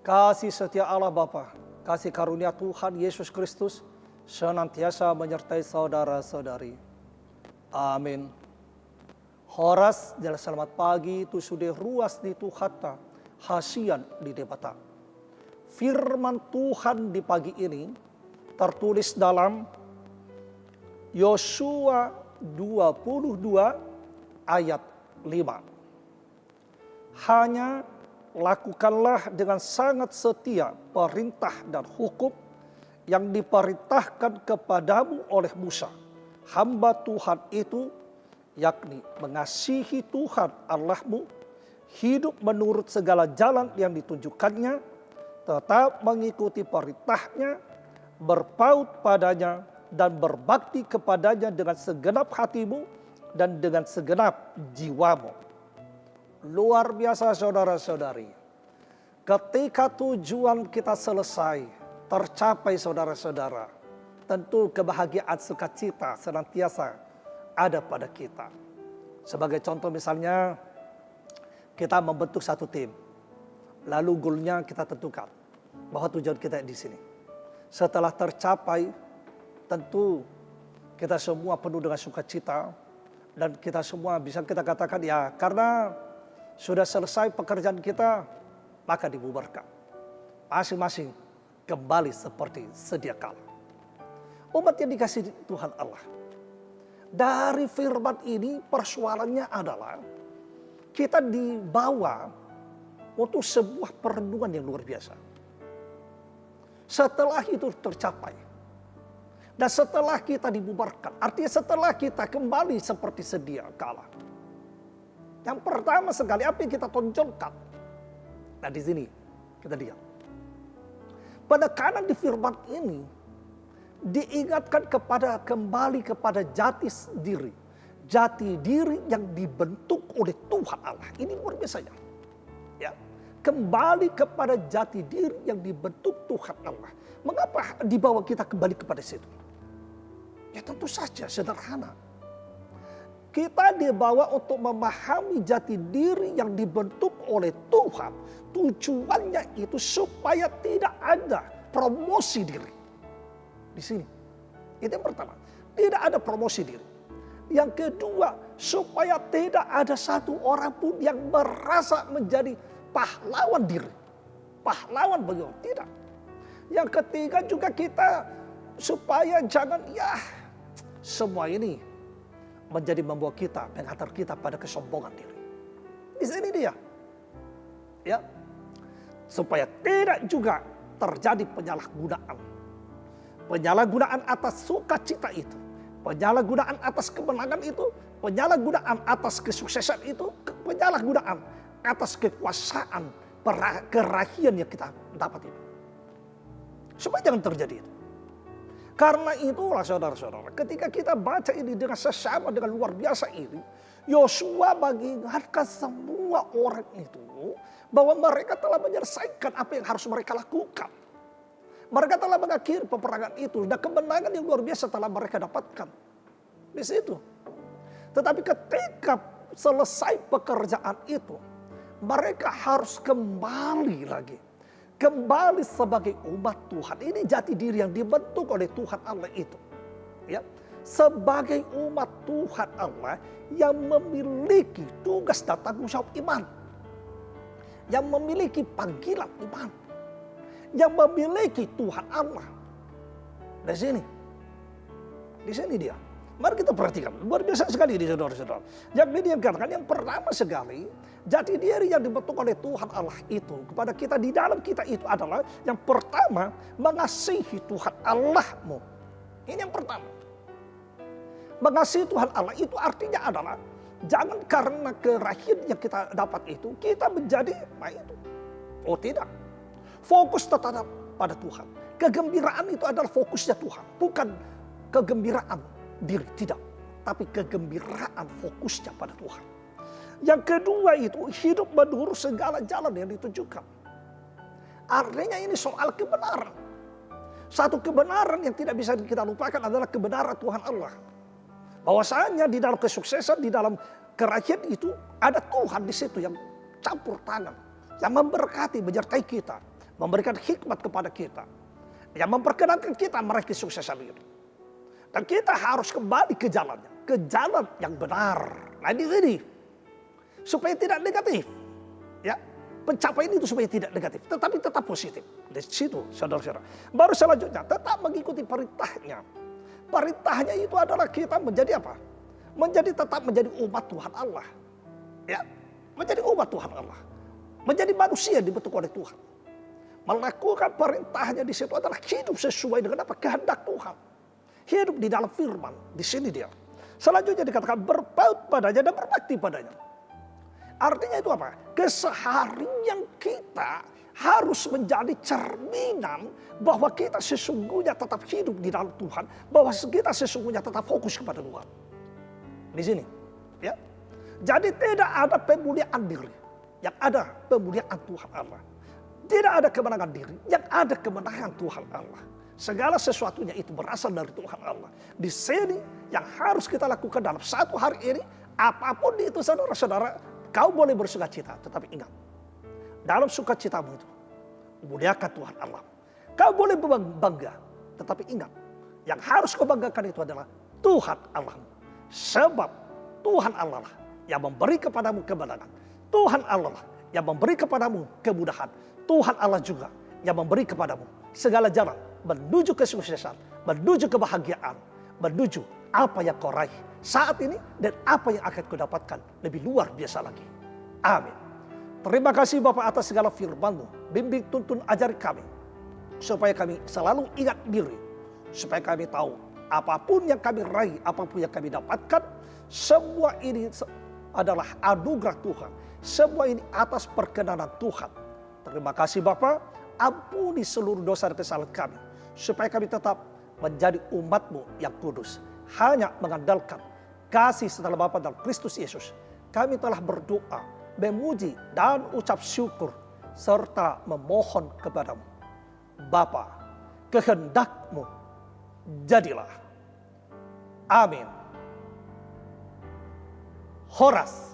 Kasih setia Allah Bapa, kasih karunia Tuhan Yesus Kristus senantiasa menyertai saudara-saudari. Amin. Horas jalan selamat pagi tu sudah ruas di Tuhata, hasian di debata. Firman Tuhan di pagi ini tertulis dalam Yosua 22 ayat 5. Hanya lakukanlah dengan sangat setia perintah dan hukum yang diperintahkan kepadamu oleh Musa, hamba Tuhan itu, yakni mengasihi Tuhan Allahmu, hidup menurut segala jalan yang ditunjukkannya, tetap mengikuti perintahnya, berpaut padanya, dan berbakti kepadanya dengan segenap hatimu dan dengan segenap jiwamu. Luar biasa saudara-saudari. Ketika tujuan kita selesai, tercapai saudara-saudara, tentu kebahagiaan sukacita senantiasa ada pada kita. Sebagai contoh misalnya, kita membentuk satu tim. Lalu goalnya kita tentukan bahwa tujuan kita di sini. Setelah tercapai, tentu kita semua penuh dengan sukacita. Dan kita semua bisa kita katakan ya karena sudah selesai pekerjaan kita, maka dibubarkan. Masing-masing kembali seperti sedia kala. Umat yang dikasihi Tuhan Allah. Dari firman ini persoalannya adalah kita dibawa untuk sebuah perenungan yang luar biasa. Setelah itu tercapai. Dan setelah kita dibubarkan, artinya setelah kita kembali seperti sedia kala. Yang pertama sekali apa yang kita tonjolkan. Nah di sini kita lihat. Penekanan di firman ini diingatkan kembali kepada jati diri. Jati diri yang dibentuk oleh Tuhan Allah. Ini luar biasanya. Ya. Kembali kepada jati diri yang dibentuk Tuhan Allah. Mengapa dibawa kita kembali kepada situ? Ya tentu saja sederhana. Kita dibawa untuk memahami jati diri yang dibentuk oleh Tuhan. Tujuannya itu supaya tidak ada promosi diri. Di sini. Itu yang pertama. Tidak ada promosi diri. Yang kedua, supaya tidak ada satu orang pun yang merasa menjadi pahlawan diri. Pahlawan bagi orang. Tidak. Yang ketiga juga kita supaya jangan semua ini menjadi membawa kita, menghantar kita pada kesombongan diri. Di sini dia. Ya. Supaya tidak juga terjadi penyalahgunaan. Penyalahgunaan atas sukacita itu. Penyalahgunaan atas kemenangan itu. Penyalahgunaan atas kesuksesan itu. Penyalahgunaan atas kekuasaan, kerahian yang kita dapat itu. Supaya jangan terjadi itu. Karena itulah saudara-saudara, ketika kita baca ini dengan sesama dengan luar biasa ini, Yosua mengingatkan semua orang itu bahwa mereka telah menyelesaikan apa yang harus mereka lakukan. Mereka telah mengakhiri peperangan itu dan kemenangan yang luar biasa telah mereka dapatkan di situ. Tetapi ketika selesai pekerjaan itu, mereka harus kembali lagi. Kembali sebagai umat Tuhan. Ini jati diri yang dibentuk oleh Tuhan Allah itu. Ya. Sebagai umat Tuhan Allah yang memiliki tugas dan tanggung jawab iman. Yang memiliki panggilan iman. Yang memiliki Tuhan Allah. Di sini. Di sini dia. Mari kita perhatikan. Luar biasa sekali ini saudara-saudara. Yang ini dikatakan yang pertama sekali. Jati diri yang dibentuk oleh Tuhan Allah itu. Kepada kita di dalam kita itu adalah. Yang pertama. Mengasihi Tuhan Allahmu. Ini yang pertama. Mengasihi Tuhan Allah itu artinya adalah. Jangan karena kerahian yang kita dapat itu. Kita menjadi itu. Oh tidak. Fokus tetap pada Tuhan. Kegembiraan itu adalah fokusnya Tuhan. Bukan kegembiraan diri, tidak. Tapi kegembiraan fokusnya pada Tuhan. Yang kedua itu hidup menurut segala jalan yang ditunjukkan. Artinya ini soal kebenaran. Satu kebenaran yang tidak bisa kita lupakan adalah kebenaran Tuhan Allah. Bahwasanya di dalam kesuksesan, di dalam kerahian itu ada Tuhan di situ yang campur tangan. Yang memberkati, menyertai kita. memberikan hikmat kepada kita, yang memperkenankan kita meraih kesuksesan itu. Dan kita harus kembali ke jalannya, ke jalan yang benar. Nah ini supaya tidak negatif, ya pencapaian itu supaya tidak negatif, tetapi tetap positif. Di situ, saudara-saudara. Baru selanjutnya, tetap mengikuti perintahnya. Perintahnya itu adalah kita menjadi apa? Tetap menjadi umat Tuhan Allah. Ya, menjadi umat Tuhan Allah. Menjadi manusia dibentuk oleh Tuhan. Melakukan perintahnya di situ adalah hidup sesuai dengan apa? Kehendak Tuhan. Hidup di dalam firman. Di sini dia. Selanjutnya dikatakan berpaut padanya dan berbakti padanya. Artinya itu apa? Keseharian kita harus menjadi cerminan bahwa kita sesungguhnya tetap hidup di dalam Tuhan. Bahwa kita sesungguhnya tetap fokus kepada Tuhan. Di sini. Ya. Jadi tidak ada pemuliaan diri. Yang ada pemuliaan Tuhan Allah. Tidak ada kemenangan diri. Yang ada kemenangan Tuhan Allah. Segala sesuatunya itu berasal dari Tuhan Allah. Di sini yang harus kita lakukan dalam satu hari ini. Apapun itu saudara-saudara. Kau boleh bersukacita. Tetapi ingat. Dalam sukacitamu itu. Muliakan Tuhan Allah. Kau boleh bangga. Tetapi ingat. Yang harus kau banggakan itu adalah Tuhan Allahmu. Sebab Tuhan Allah lah yang memberi kepadamu kemenangan. Tuhan Allah lah yang memberi kepadamu kemudahan. Tuhan Allah juga yang memberi kepadamu segala jalan menuju kesuksesan, menuju kebahagiaan, menuju apa yang kau raih saat ini dan apa yang akan kau dapatkan lebih luar biasa lagi. Amin. Terima kasih Bapak atas segala firman-Mu. Bimbing, tuntun, ajari kami supaya kami selalu ingat diri, supaya kami tahu apapun yang kami raih, apapun yang kami dapatkan, semua ini adalah anugerah Tuhan. Semua ini atas perkenanan Tuhan. Terima kasih Bapa, ampuni seluruh dosa dan kesalahan kami. Supaya kami tetap menjadi umat-Mu yang kudus. Hanya mengandalkan kasih setelah Bapa dalam Kristus Yesus. Kami telah berdoa, memuji dan ucap syukur. Serta memohon kepadamu. Bapa, kehendak-Mu jadilah. Amin. Horas.